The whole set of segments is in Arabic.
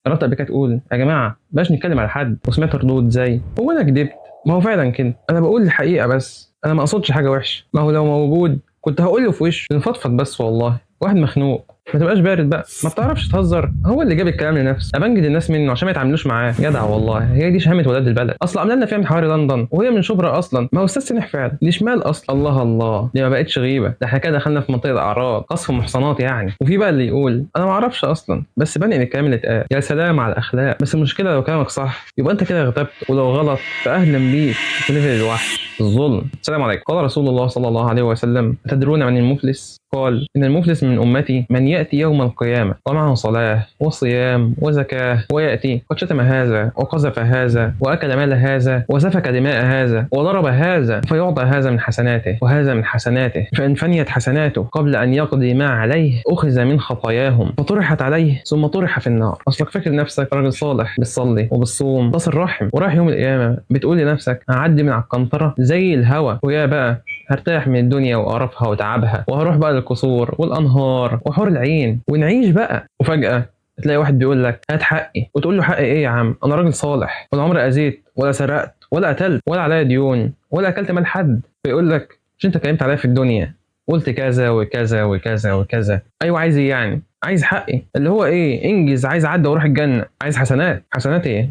قررت قبل كده تقول يا جماعه بلاش نتكلم على حد، وسمعت ردود زي هو انا كدبت؟ ما هو فعلا كده، انا بقول الحقيقه بس انا ما اقصدش حاجه وحشه، ما هو لو موجود كنت هقول له في وشه نفضفض بس، والله واحد مخنوق. ما تبقاش بارد بقى، ما بتعرفش تهزر، هو اللي جاب الكلام لنفسه، ابنجد الناس منه عشان ما يتعاملوش معاه. جدع والله، هي دي شهامه ولاد البلد. اصل عملنا لنا فيها من حواري لندن وهي من شبرا اصلا، ما هو استاذ سامح فعلا دي شمال اصلا. الله الله، دي ما بقتش غيبه، ده احنا كده دخلنا في منطقه اعراض، قصف محصنات يعني. وفي بقى اللي يقول انا ما اعرفش اصلا بس بنقل الكلام اللي اتقال. يا سلام على الاخلاق، بس المشكله لو كلامك صح يبقى انت كده اغتبت، ولو غلط فاهلا بيك في ليفل الوحش الظلم. السلام عليكم. قال رسول الله صلى الله عليه وسلم: تدرون من المفلس؟ قال: إن المفلس من أمتي من يأتي يوم القيامة ومعه صلاة وصيام وزكاة، ويأتي قد شتم هذا وقذف هذا وأكل مال هذا وسفك دماء هذا وضرب هذا، فيعطى هذا من حسناته وهذا من حسناته، فإن فنيت حسناته قبل أن يقضي ما عليه أخذ من خطاياهم فطرحت عليه ثم طرح في النار. أصلك فاكر نفسك راجل صالح بتصلي وبتصوم تصل رحم، ورايح يوم القيامة بتقول لنفسك هعدي من على القنطرة زي الهوا، ويا بقى هرتاح من الدنيا وقرفها وتعبها، وهروح بقى للقصور والانهار وحور العين ونعيش بقى. وفجأة تلاقي واحد بيقول لك هات حقي، وتقول له حقي ايه يا عم؟ انا راجل صالح ولا عمري اذيت ولا سرقت ولا قتلت ولا عليا ديون ولا اكلت مال حد. فيقول لك مش انت كلمت عليا في الدنيا قلت كذا وكذا وكذا وكذا؟ ايوه عايز ايه يعني؟ عايز حقي اللي هو ايه؟ انجز، عايز اعدي واروح الجنه. عايز حسنات، حسنات ايه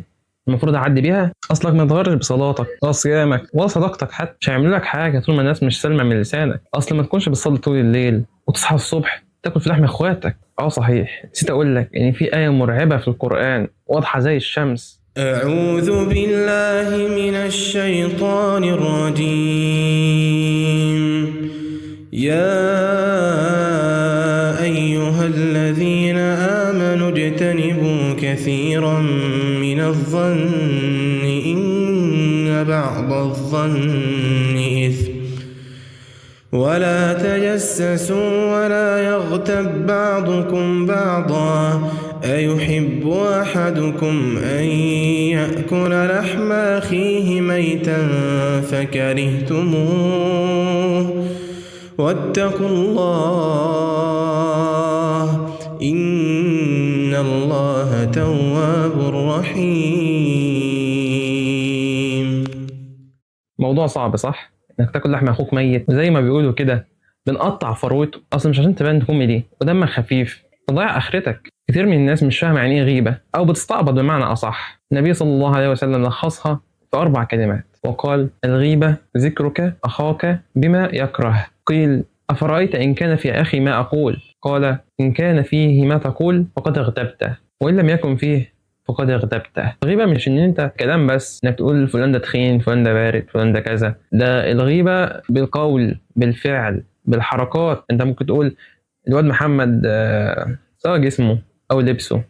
المفروض اعدي بيها؟ اصلك ما تغيرش بصلاتك ولا صيامك ولا صداقتك، حتى مش هيعملوا لك حاجه طول ما الناس مش سالمه من لسانك. اصل ما تكونش بتصلي طول الليل وتصحى الصبح تاكل في لحم اخواتك. صحيح، نسيت اقول لك ان في ايه مرعبه في القران واضحه زي الشمس. أعوذ بالله من الشيطان الرجيم. يا أيها الذين آمنوا اجتنبوا كثيرا من الظن إن بعض الظن إثم، ولا تجسسوا ولا يغتب بعضكم بعضا، أيحب أحدكم أن يأكل لحم أخيه ميتا فكرهتموه، واتقوا الله إن الله تواب رحيم. موضوع صعب صح؟ انك تاكل لحم اخوك ميت، زي ما بيقولوا كده بنقطع فروته، اصلا مش عشان تبان كوميدي ودمك خفيف تضيع اخرتك. كتير من الناس مش فاهمه يعني ايه غيبه، او بتستعبط بمعنى اصح. النبي صلى الله عليه وسلم لخصها في 4 كلمات وقال: الغيبه ذكرك اخاك بما يكره. قيل: افرايت ان كان في اخي ما اقول؟ قال: ان كان فيه ما تقول فقد اغتبته، وان لم يكن فيه فقد اغتبته. الغيبه مش ان انت كلام بس، انك تقول فلان ده تخين، فلان ده بارد، فلان ده كذا. ده الغيبه بالقول، بالفعل، بالحركات. انت ممكن تقول الواد محمد سواء جسمه او لبسه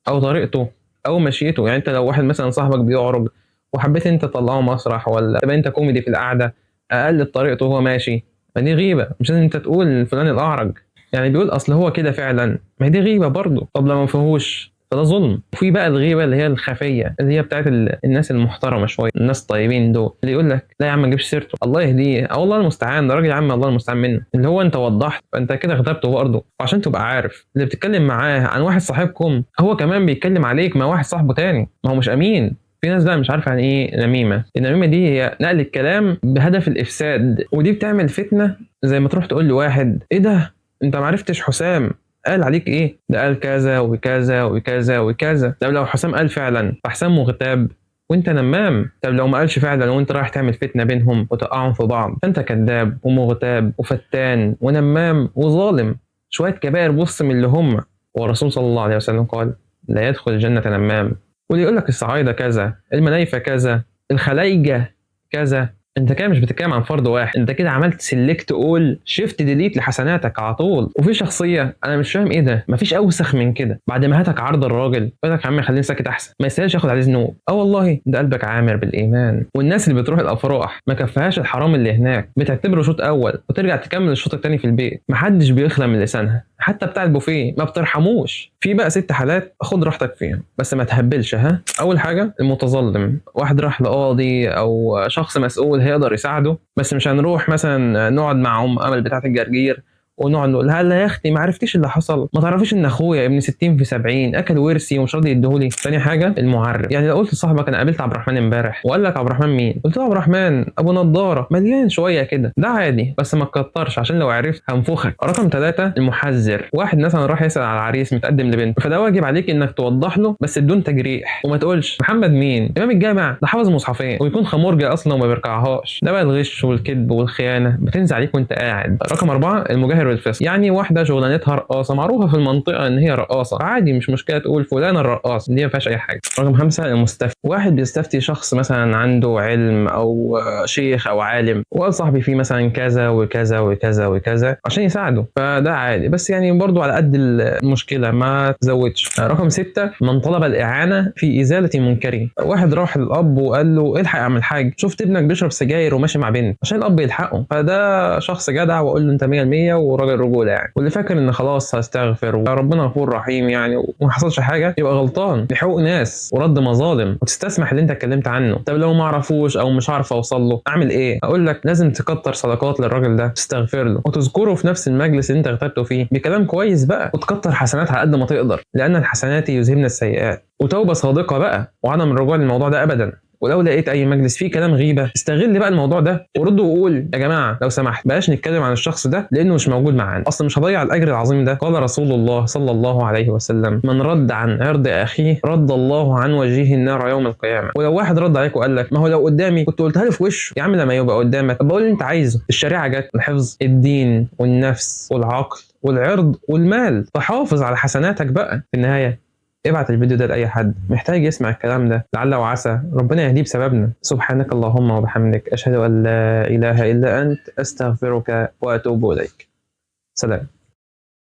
او طريقته او مشيته. يعني انت لو واحد مثلا صاحبك بيعرج وحبيت انت تطلعه مسرح ولا تبقى انت كوميدي في القعده، اقل طريقته وهو ماشي، فدي غيبه. مش لازم انت تقول فلان الاعرج، يعني بيقول اصل هو كده فعلا، ما هي دي غيبه برضه. طب لو ما فيهوش فده ظلم. وفي بقى الغيبه اللي هي الخفيه، اللي هي بتاعت الناس المحترمه شويه، الناس الطيبين دول، اللي يقول لك لا يا عم ما تجيبش سيرته الله يهديه، او الله المستعان، ده راجل يا عم الله المستعان منه. اللي هو انت وضحت فانت كده غضبته برضه. وعشان تبقى عارف اللي بتتكلم معاه عن واحد صاحبكم هو كمان بيتكلم عليك مع واحد صاحبه تاني، ما هو مش امين. في ناس بقى مش عارفه يعني ايه نميمه. النميمه دي هي نقل الكلام بهدف الافساد، ودي بتعمل فتنه. زي ما تروح تقول لواحد ايه ده انت ما عرفتش حسام قال عليك ايه؟ ده قال كذا وكذا وكذا وكذا. طب لو حسام قال فعلا فحسام مغتاب وانت نمام. طب لو ما قالش فعلا وانت رايح تعمل فتنه بينهم وتقعهم في بعض، فانت كذاب ومغتاب وفتان ونمام وظالم. شويه كبائر بص من اللي هم. والرسول صلى الله عليه وسلم قال: لا يدخل الجنه نمام. واللي يقول لك الصعايده كذا، المنايفه كذا، الخلايجه كذا، انت كده مش بتتكلم عن فرد واحد، انت كده عملت سيلكت اول شيفت ديليت لحسناتك على طول. وفي شخصيه انا مش فاهم ايه ده، مفيش اوسخ من كده. بعد ما هاتك عرض الراجل يقول لك يا عم خليني ساكت احسن، ما يستاهلش ياخد عليه ذنوب. والله ده قلبك عامر بالايمان. والناس اللي بتروح الافراح ما كفاهاش الحرام اللي هناك، بتعتبره شوط اول وترجع تكمل الشوط الثاني في البيت. محدش بيخلى من لسانها، حتى بتاع البوفيه ما بترحموش. في بقى 6 حالات خد راحتك فيهم بس ما تهبلش. اول حاجه المتظلم، واحد راح لقاضي او شخص مسؤول هيقدر يساعده، بس مش هنروح مثلا نقعد مع امل بتاعه الجرجير ونقعد نقول هلا يا اختي ما عرفتيش اللي حصل، ما تعرفيش ان اخويا ابن 60 في 70 اكل ورثي ومش راضي يديهولي. ثاني حاجه المعرف، يعني لو قلت لصاحبك انا قابلت عبد الرحمن امبارح وقال لك عبد الرحمن مين، قلت له عبد الرحمن ابو نضاره مليان شويه كده، ده عادي بس ما تكترش عشان لو عرفت هنفخك. رقم 3 المحذر، واحد مثلا راح يسال على العريس متقدم لبنت، فده واجب عليك انك توضح له بس بدون تجريح، وما تقولش محمد مين امام الجامع ده حافظ مصحفين ويكون خمرجي اصلا وما بيركعهاش. ده بقى الغش والكذب والخيانه بتنزل عليك وانت قاعد. رقم 4 المجاهر والفسق، يعني واحده شغلانتها رقاصه معروفه في المنطقه ان هي رقاصه، عادي مش مشكله تقول فلان الرقاص، دي ما فيهاش اي حاجه. رقم 5 المستفتي، واحد بيستفتي شخص مثلا عنده علم او شيخ او عالم وقال صاحبي فيه مثلا كذا وكذا وكذا وكذا عشان يساعده، فده عادي بس يعني برضو على قد المشكله ما تزودش. رقم 6 من طلب الاعانه في ازاله منكره، واحد راح للاب وقال له الحق يا عم الحاج شفت ابنك بيشرب سجاير وماشي مع بنت، عشان الاب يلحقه، فده شخص جدع واقول له انت 100% وراجل رجوله يعني. واللي فاكر ان خلاص هستغفر وربنا غفور رحيم يعني وما حصلش حاجه يبقى غلطان. دي حقوق ناس ورد مظالم وتستسمح اللي انت اتكلمت عنه. طب لو ما اعرفوش او مش عارف اوصل له اعمل ايه؟ اقول لك لازم تكتر صدقات للراجل ده، تستغفر له وتذكره في نفس المجلس اللي انت اغتبته فيه بكلام كويس بقى، وتكتر حسنات على قد ما تقدر لان الحسنات يذهبن السيئات، وتوبه صادقه بقى وعدم الرجوع للموضوع ده ابدا. ولو لقيت اي مجلس فيه كلام غيبه استغل بقى الموضوع ده ورد وقول يا جماعه لو سمحت بلاش نتكلم عن الشخص ده لانه مش موجود معانا، اصلا مش هضيع الاجر العظيم ده. قال رسول الله صلى الله عليه وسلم من رد عن عرض اخيه رد الله عن وجهه النار يوم القيامه. ولو واحد رد عليك وقال لك ما هو لو قدامي كنت قلتها له في وشه، يا عم لما يبقى قدامك طب بقول اللي انت عايزه. الشريعه جت لحفظ الدين والنفس والعقل والعرض والمال، فحافظ على حسناتك بقى. في النهايه ابعت الفيديو ده لأي حد محتاج يسمع الكلام ده لعل وعسى ربنا يهديه بسببنا. سبحانك اللهم وبحمدك أشهد أن لا إله إلا أنت أستغفرك وأتوب إليك. سلام.